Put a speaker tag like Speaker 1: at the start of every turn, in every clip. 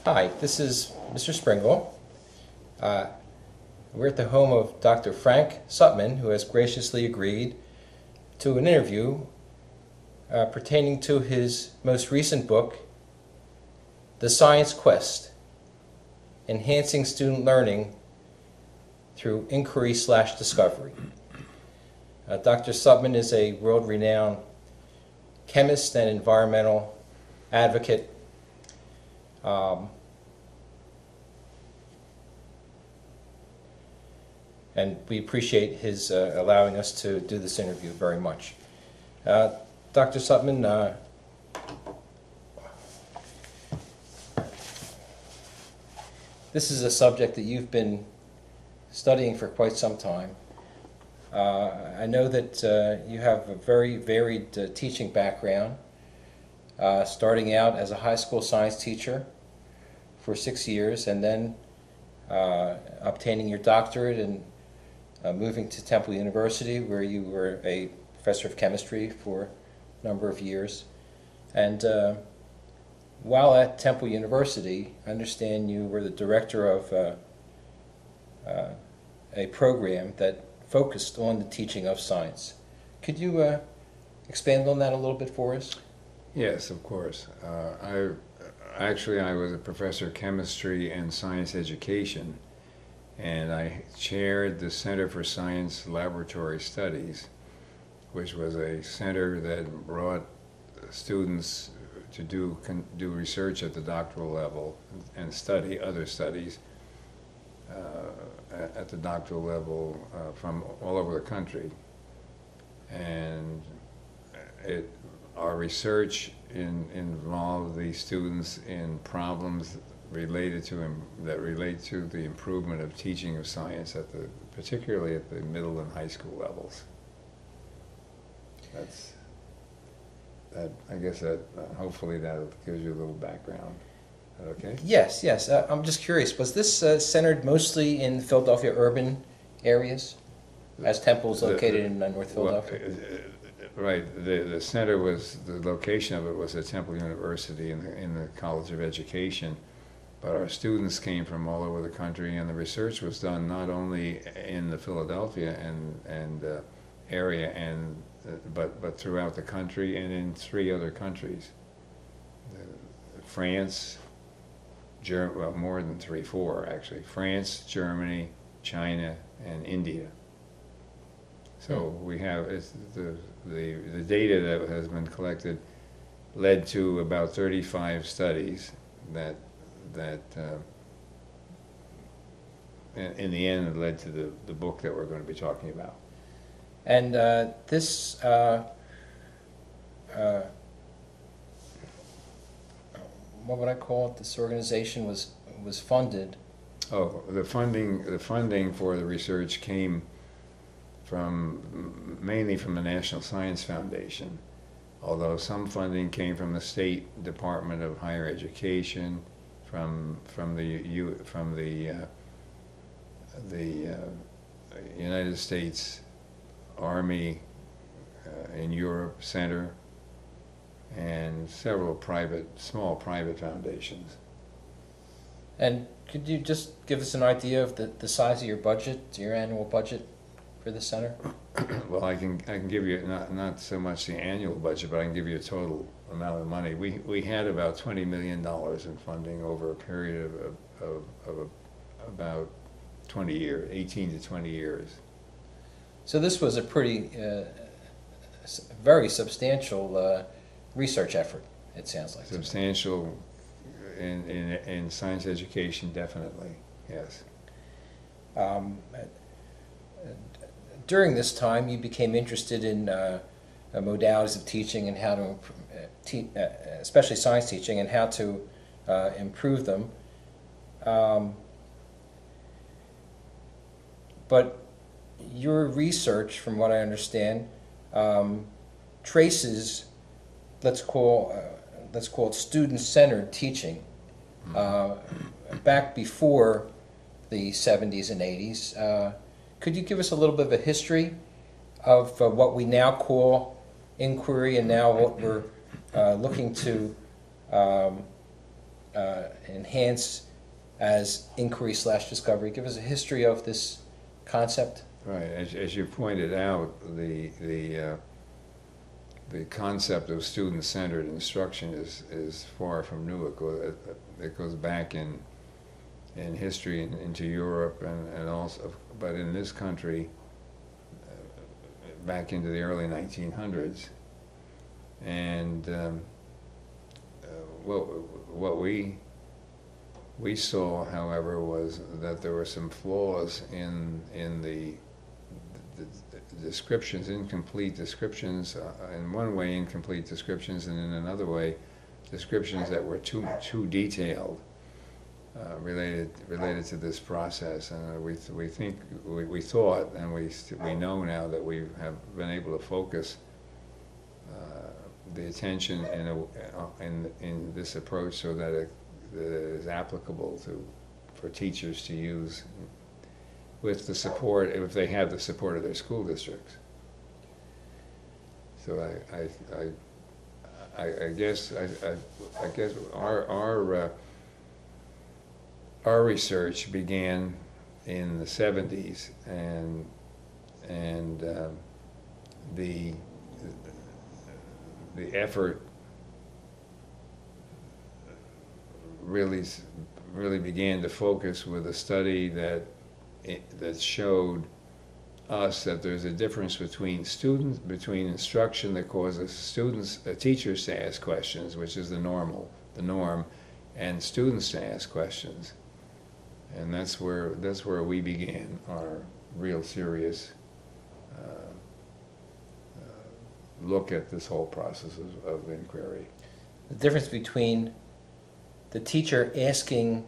Speaker 1: Hi, this is Mr. Springel. We're at the home of Dr. Frank Sutman, who has graciously agreed to an interview pertaining to his most recent book, The Science Quest: Enhancing Student Learning Through Inquiry/Discovery. Dr. Sutman is a world-renowned chemist and environmental advocate. And we appreciate his allowing us to do this interview very much. Dr. Sutman, this is a subject that you've been studying for quite some time. I know that you have a very varied teaching background, starting out as a high school science teacher for 6 years, and then obtaining your doctorate and moving to Temple University, where you were a professor of chemistry for a number of years. And while at Temple University, I understand you were the director of a program that focused on the teaching of science. Could you expand on that a little bit for us?
Speaker 2: Yes, of course. I was a professor of chemistry and science education, and I chaired the Center for Science Laboratory Studies, which was a center that brought students to do research at the doctoral level and study other studies at the doctoral level from all over the country. And our research involved the students in problems that relate to the improvement of teaching of science particularly at the middle and high school levels. I guess that hopefully that gives you a little background. Okay?
Speaker 1: Yes. I'm just curious, was this centered mostly in Philadelphia urban areas, as Temple is located in North Philadelphia?
Speaker 2: Right. The center the location of it was at Temple University in the College of Education, but our students came from all over the country, and the research was done not only in the Philadelphia and area, but throughout the country and in 3 other countries: France, more than 3, 4 actually. France, Germany, China, and India. So we have the data that has been collected led to about 35 studies that in the end led to the book that we're going to be talking about.
Speaker 1: And this what would I call it? This organization was funded.
Speaker 2: Oh, the funding for the research came mainly from the National Science Foundation, although some funding came from the State Department of Higher Education, from the United States Army in Europe Center, and several small private foundations.
Speaker 1: And could you just give us an idea of the size of your budget, your annual budget for the center?
Speaker 2: Well, I can give you not so much the annual budget, but I can give you a total amount of money. We had about $20 million in funding over a period of about 20 years, 18 to 20 years.
Speaker 1: So this was a pretty, very substantial research effort, it sounds like.
Speaker 2: Substantial in science education, definitely, yes.
Speaker 1: During this time, you became interested in modalities of teaching and how to, especially science teaching, and how to improve them. But your research, from what I understand, traces, let's call it student-centered teaching, back before the 70s and 80s. Could you give us a little bit of a history of what we now call inquiry and now what we're looking to enhance as inquiry/discovery. Give us a history of this concept.
Speaker 2: Right, as you pointed out, the concept of student-centered instruction is far from new. It goes back in history into Europe and also, but in this country, back into the early 1900s. And what we saw, however, was that there were some flaws in the descriptions, incomplete descriptions, in one way incomplete descriptions, and in another way descriptions that were too detailed, related to this process. And we thought, and we know now that we have been able to focus the attention in this approach so that it is applicable for teachers to use with the support, if they have the support of their school districts. So I guess our research began in the 70s, and the effort really began to focus with a study that showed us that there's a difference between instruction that causes teachers to ask questions, which is the norm, and students to ask questions. And that's where we began our real serious look at this whole process of inquiry.
Speaker 1: The difference between the teacher asking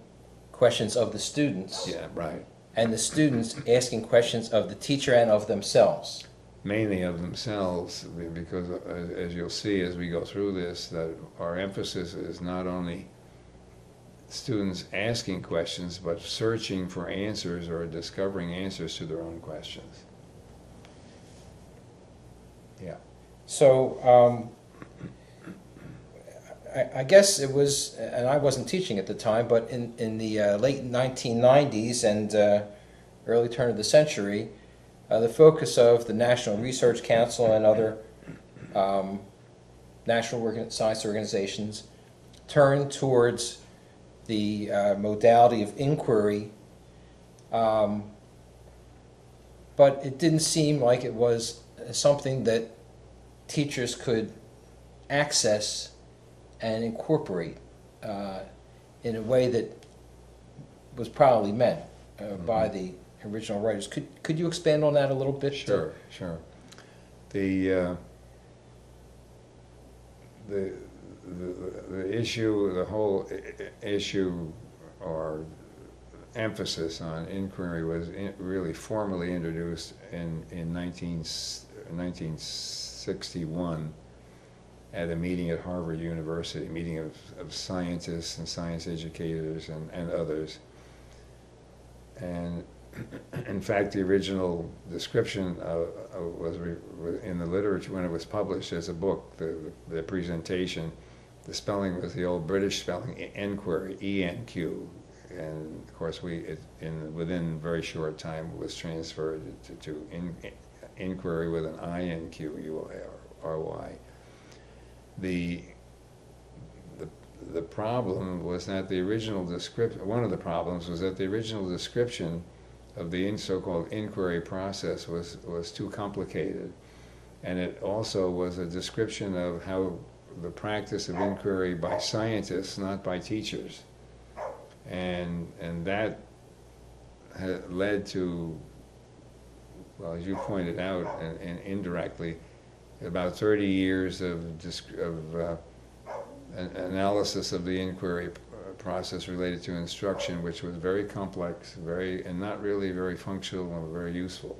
Speaker 1: questions of the students,
Speaker 2: Yeah, right.
Speaker 1: and the students asking questions of the teacher and of themselves.
Speaker 2: Mainly of themselves, because as you'll see as we go through this, that our emphasis is not only students asking questions, but searching for answers or discovering answers to their own questions. Yeah.
Speaker 1: So I guess it was, and I wasn't teaching at the time, but in the late 1990s and early turn of the century, the focus of the National Research Council and other national science organizations turned towards the modality of inquiry, but it didn't seem like it was something that teachers could access and incorporate in a way that was probably meant by the original writers. Could you expand on that a little bit?
Speaker 2: Sure. The issue, the whole issue or emphasis on inquiry was really formally introduced in 1961 at a meeting at Harvard University, a meeting of scientists and science educators and others. And in fact, the original description was in the literature when it was published as a book. The presentation, the spelling was the old British spelling, inquiry, E-N-Q, and of course within a very short time it was transferred to inquiry with an I-N-Q-U-R-Y. The problem was that the original description, one of the problems was that the original description of the so-called inquiry process was too complicated, and it also was a description of how the practice of inquiry by scientists, not by teachers, and that led to, well, as you pointed out, and indirectly, about 30 years of analysis of the inquiry process related to instruction, which was very complex, and not really very functional or very useful.